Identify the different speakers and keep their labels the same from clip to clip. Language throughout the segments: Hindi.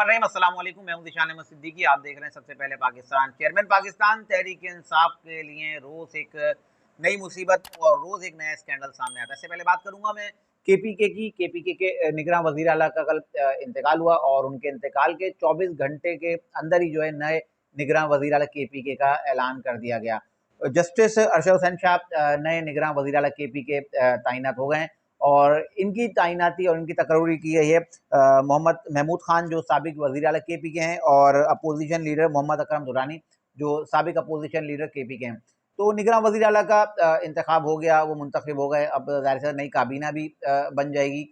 Speaker 1: रहीम, अस्सलाम वालेकुम। मैं हूं दिशान अहमद सिद्दीकी। आप देख रहे हैं सबसे पहले पाकिस्तान। चेयरमैन पाकिस्तान तहरीक इंसाफ के लिए रोज एक नई मुसीबत और रोज एक नया स्कैंडल सामने आता है। इससे पहले बात करूंगा मैं केपीके की। केपीके के निगरान वजीर आला का कल इंतकाल हुआ और उनके इंतकाल के 24 घंटे के अंदर ही जो है नए निगरान वजीर आला केपीके का ऐलान कर दिया गया। जस्टिस अरशद हुसैन शाह नए निगरान वजीर आला केपीके तैनात हो गए हैं और इनकी तैनाती और इनकी तकर्री की गई है मोहम्मद महमूद खान जो साबिक वज़ीर आला केपीके हैं और अपोजिशन लीडर मोहम्मद अकरम दुरानी जो साबिक अपोजिशन लीडर केपीके हैं। तो निगरान वज़ीर आला का इंतखाब हो गया, वो मुंतखब हो गए। अब ज़ाहिर सी नई काबीना भी बन जाएगी।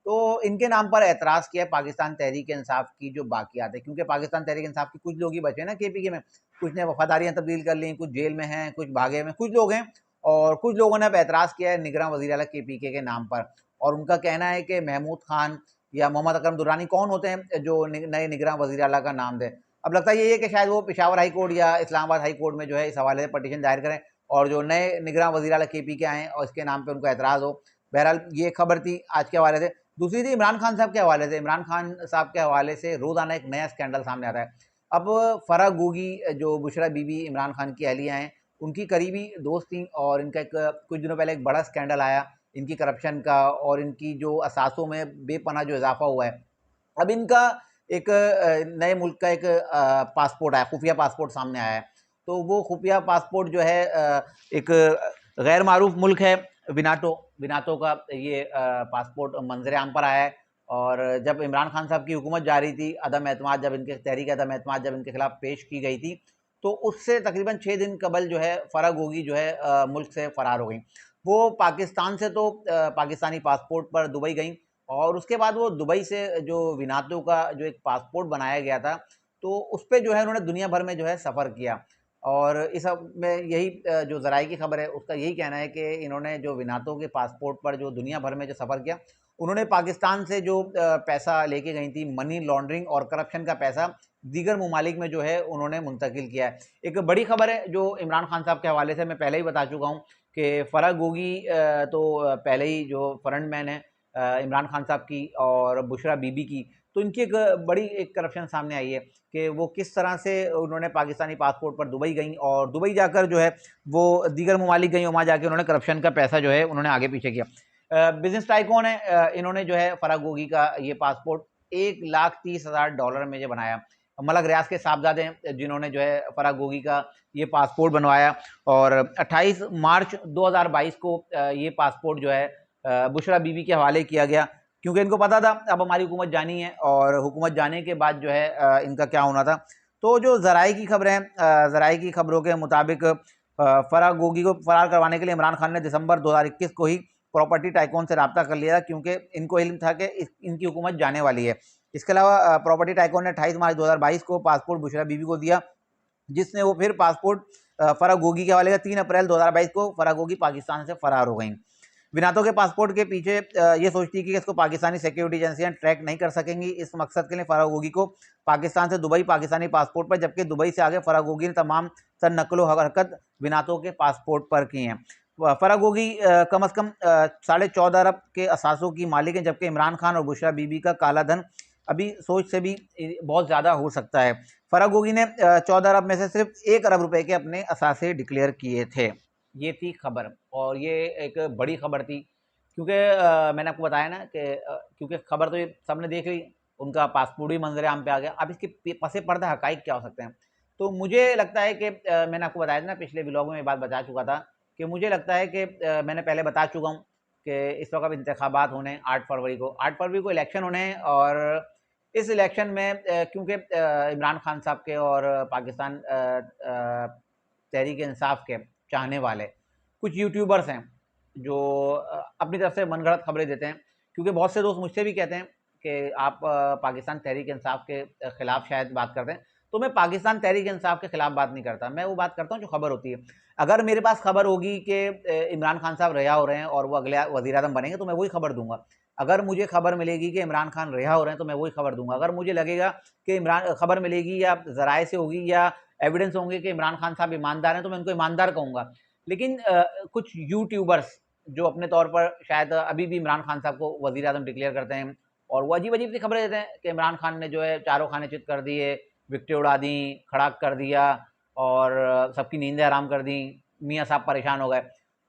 Speaker 1: तो इनके नाम पर एतराज़ किया है पाकिस्तान तहरीक इंसाफ की जो बाकियात है, क्योंकि पाकिस्तान तहरीक इंसाफ की कुछ लोग ही बचे ना केपीके में। कुछ ने वफादारियाँ तब्दील कर ली, कुछ जेल में हैं, कुछ भागे में, कुछ लोग हैं और कुछ लोगों ने अब एतराज़ किया है निगरान वज़ीर आला केपीके के नाम पर। और उनका कहना है कि महमूद खान या मोहम्मद अकरम दुरानी कौन होते हैं जो नए निगरान वज़ीर आला का नाम दें। अब लगता है ये है कि शायद वो पेशावर हाई कोर्ट या इस्लामाबाद हाई कोर्ट में जो है इस हवाले से पटिशन दायर करें और जो नए निगरान वज़ीर आला केपीके आए और इसके नाम पे उनको एतराज़ हो। बहरहाल ये खबर थी आज के हवाले से। दूसरी थी इमरान खान साहब के हवाले से। इमरान खान साहब के हवाले से रोज़ाना एक नया स्कैंडल सामने आता है। अब फराह गोगी जो बुशरा बीबी इमरान खान की अहलिया हैं, उनकी करीबी दोस्त थी और इनका एक कुछ दिनों पहले एक बड़ा स्कैंडल आया इनकी करप्शन का और इनकी जो असासों में बेपनाह जो इजाफा हुआ है। अब इनका एक नए मुल्क का एक पासपोर्ट आया, खुफिया पासपोर्ट सामने आया है। तो वो खुफिया पासपोर्ट जो है एक गैर मारूफ मुल्क है विनाटो। विनाटो का ये पासपोर्ट मंजर आम पर आया है और जब इमरान खान साहब की हुकूमत जारी थी, अदम एतमाद जब इनके तहरीक अदम एतमाद जब इनके खिलाफ पेश की गई थी, तो उससे तकरीबन 6 दिन कबल जो है फराह गोगी जो है मुल्क से फ़रार हो गई। वो पाकिस्तान से तो पाकिस्तानी पासपोर्ट पर दुबई गई और उसके बाद वो दुबई से जो विनातो का जो एक पासपोर्ट बनाया गया था, तो उस पे जो है उन्होंने दुनिया भर में जो है सफ़र किया। और इस सब में यही जो ज़राए की खबर है उसका यही कहना है कि इन्होंने जो विनातो के पासपोर्ट पर जो दुनिया भर में जो सफ़र किया, उन्होंने पाकिस्तान से जो पैसा लेके गई थी, मनी लॉन्ड्रिंग और करप्शन का पैसा दीगर ममालिक में जो है उन्होंने मुंतकिल किया है। एक बड़ी खबर है जो इमरान खान साहब के हवाले से मैं पहले ही बता चुका हूँ कि फराह गोगी तो पहले ही जो फ्रंट मैन है इमरान खान साहब की और बुशरा बीबी की, तो इनकी एक बड़ी एक करप्शन सामने आई है कि वो किस तरह से उन्होंने पाकिस्तानी पासपोर्ट पर दुबई गई और दुबई जाकर जो है वो दीगर ममालिक गई और वहाँ जाके उन्होंने करप्शन का पैसा जो है उन्होंने आगे पीछे किया। बिजनेस टाइकून है, इन्होंने जो है फराह गोगी का ये पासपोर्ट $1,30,000 में जो बनाया। मलक रियाज के साहबजादे हैं जिन्होंने जो है फराह गोगी का ये पासपोर्ट बनवाया और 28 मार्च 2022 को ये पासपोर्ट जो है बुशरा बीबी के हवाले किया गया, क्योंकि इनको पता था अब हमारी हुकूमत जानी है और हुकूमत जाने के बाद जो है इनका क्या होना था। तो जो ज़राए की खबरें हैं, ज़राए की खबरों के मुताबिक फराह गोगी को फरार करवाने के लिए इमरान खान ने दिसंबर 2021 को ही प्रॉपर्टी टाइकून से रब्ता कर लिया था, क्योंकि इनको इल्म था कि इनकी हुकूमत जाने वाली है। इसके अलावा प्रॉपर्टी टाइकून ने 28 मार्च 2022 को पासपोर्ट बुशरा बीबी को दिया, जिसने वो फिर पासपोर्ट फराह गोगी के हवाले का 3 अप्रैल 2022 को फराह गोगी पाकिस्तान से फरार हो गई। विनातो के पासपोर्ट के पीछे ये सोचती है कि इसको पाकिस्तानी सिक्योरिटी एजेंसियां ट्रैक नहीं कर सकेंगी। इस मकसद के लिए फराह गोगी को पाकिस्तान से दुबई पाकिस्तानी पासपोर्ट पर, जबकि दुबई से आगे फराह गोगी ने तमाम सर नकलो हरकत विनातो के पासपोर्ट पर की हैं। फराह गोगी कम अज़ कम 14.5 अरब के असासों की मालिक हैं, जबकि इमरान खान और बुशरा बीबी का काला धन अभी सोच से भी बहुत ज़्यादा हो सकता है। फराह गोगी ने 14 अरब में से सिर्फ 1 अरब रुपए के अपने असासे डिक्लेयर किए थे। ये थी खबर और ये एक बड़ी खबर थी, क्योंकि मैंने आपको बताया ना कि क्योंकि खबर तो ये सबने देख ली, उनका पासपोर्ट भी मंजर आम पे आ गया। अब इसके पसे पर्दा हकाइक क्या हो सकते हैं। तो मुझे लगता है कि मैंने आपको बताया था ना, पिछले व्लॉग में ये बात बता चुका था कि मुझे लगता है कि मैंने पहले बता चुका हूँ कि इस वक्त इंतखाबात होने 8 फरवरी को 8 फरवरी को इलेक्शन होने हैं और इस इलेक्शन में क्योंकि इमरान खान साहब के और पाकिस्तान तहरीक इंसाफ के चाहने वाले कुछ यूट्यूबर्स हैं जो अपनी तरफ से मनगढ़ंत खबरें देते हैं, क्योंकि बहुत से दोस्त मुझसे भी कहते हैं कि आप पाकिस्तान तहरीक इंसाफ के ख़िलाफ़ शायद बात करते हैं। तो मैं पाकिस्तान तहरीक इंसाफ के ख़िलाफ़ बात नहीं करता, मैं वो बात करता हूँ जो खबर होती है। अगर मेरे पास खबर होगी कि इमरान खान साहब रिहा हो रहे हैं और वो अगले वज़ीर-ए-आज़म बनेंगे, तो मैं वही खबर दूंगा। अगर मुझे खबर मिलेगी कि इमरान खान रिहा हो रहे हैं, तो मैं वही खबर दूंगा। अगर मुझे लगेगा कि इमरान खबर मिलेगी या ज़राए से होगी या एविडेंस होंगे कि इमरान खान साहब ईमानदार हैं, तो मैं उनको ईमानदार कहूँगा। लेकिन कुछ यूट्यूबर्स जो अपने तौर पर शायद अभी भी इमरान खान साहब को वज़ीर-ए-आज़म डिक्लेयर करते हैं और वो अजीब-अजीब सी खबरें देते हैं कि इमरान खान ने जो है चारों खाने चित कर दिए, विकेटें उड़ा दी, खड़ाक कर दिया और सबकी नींदें हराम कर दी, मियाँ साहब परेशान हो गए।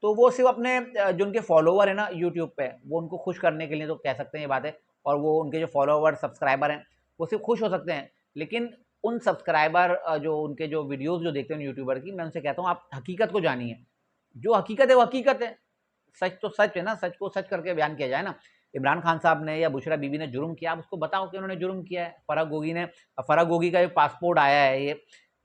Speaker 1: तो वो सिर्फ़ अपने जो उनके फॉलोवर हैं ना यूट्यूब पे, वो उनको खुश करने के लिए तो कह सकते हैं ये बातें, और वो उनके जो फॉलोवर, सब्सक्राइबर हैं, वो सिर्फ़ खुश हो सकते हैं। लेकिन उन सब्सक्राइबर जो उनके जो वीडियोज़ जो देखते हैं यूट्यूबर की, मैं उनसे कहता हूँ आप हकीकत को जानिए। जो हकीकत है वो हकीकत है। सच तो सच है ना, सच को सच करके बयान किया जाए ना। इमरान खान साहब ने या बुशरा बीबी ने जुर्म किया, आप उसको बताओ कि उन्होंने जुर्म किया है। फराह गोगी का एक पासपोर्ट आया है ये,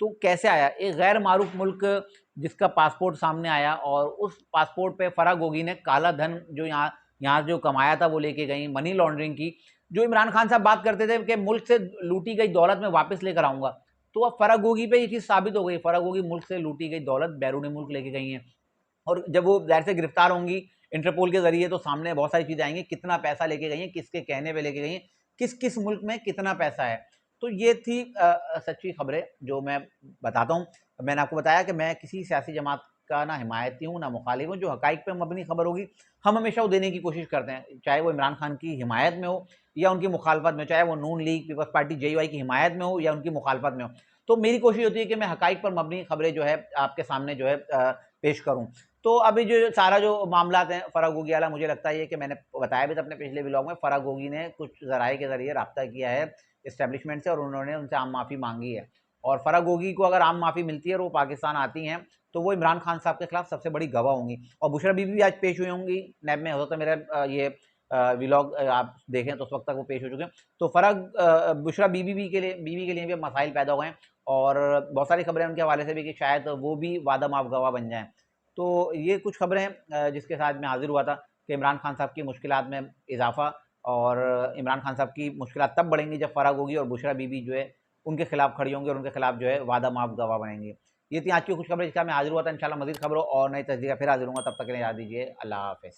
Speaker 1: तो कैसे आया? एक गैर मारूफ मुल्क जिसका पासपोर्ट सामने आया और उस पासपोर्ट पे फराह गोगी ने काला धन जो यहाँ यहाँ जो कमाया था वो लेके गई, मनी लॉन्ड्रिंग की। जो इमरान खान साहब बात करते थे कि मुल्क से लूटी गई दौलत मैं वापस लेकर आऊँगा, तो अब फराह गोगी पे ये चीज़ साबित हो गई। फराह गोगी मुल्क से लूटी गई दौलत बैरून मुल्क लेके गई हैं। और जब वो ज़ाहिर से गिरफ्तार होंगी इंटरपोल के ज़रिए तो सामने बहुत सारी चीज़ें आएँगी, कितना पैसा लेके गई हैं, किसके कहने पे लेके गई हैं, किस-किस मुल्क में कितना पैसा है। तो ये थी सच्ची खबरें जो मैं बताता हूँ। मैंने आपको बताया कि मैं किसी सियासी जमात का ना हिमायती हूँ, ना मुखालिफ हूँ, जो हक़ाइक़ पे मबनी खबर होगी, हम हमेशा वो देने की कोशिश करते हैं। चाहे वो इमरान खान की हिमायत में हो या उनकी मुखालफत में, चाहे वो नून लीग, पीपल्स पार्टी, जेयूआई की हिमायत में हो या उनकी मुखालफत में हो। तो मेरी कोशिश होती है कि मैं हक़ाइक़ पर मबनी खबरें जो है आपके सामने जो है पेश करूँ। तो अभी जो सारा जो मामलात हैं फराह गोगी वाला, मुझे लगता है ये कि मैंने बताया भी था अपने पिछले व्लॉग में, फराह गोगी ने कुछ ज़राए के ज़रिए राब्ता किया है एस्टेब्लिशमेंट से और उन्होंने उनसे आम माफ़ी मांगी है। और फराह गोगी को अगर आम माफ़ी मिलती है और वो पाकिस्तान आती हैं, तो वो इमरान खान साहब के खिलाफ सबसे बड़ी गवाह होंगी। और बुशरा बीबी भी आज पेश हुई होंगी नैब में, हो सकता है मेरा ये व्लॉग आप देखें तो उस वक्त तक वो पेश हो चुके हैं। तो बुशरा बीबी के लिए भी अब मसाइल पैदा हो गए हैं और बहुत सारी खबरें उनके हवाले से भी कि शायद वो भी वादा माफ़ गवाह बन जाएँ। तो ये कुछ खबरें हैं जिसके साथ मैं हाज़िर हुआ था कि इमरान खान साहब की मुश्किलात में इज़ाफ़ा, और इमरान खान साहब की मुश्किलात तब बढ़ेंगी जब फराह होगी और बुशरा बीबी जो है उनके खिलाफ खड़ी होंगी और उनके खिलाफ जो है वादा माफ़ गवाह बनेंगी। ये थी आज की कुछ खबरें जिसका मैं हाज़िर हुआ था। इंशाल्लाह मज़ीद खबरों और नई तस्दीक फिर हाज़िर होऊँगा, तब तक के लिए याद दीजिए अल्लाह हाफ़िज़।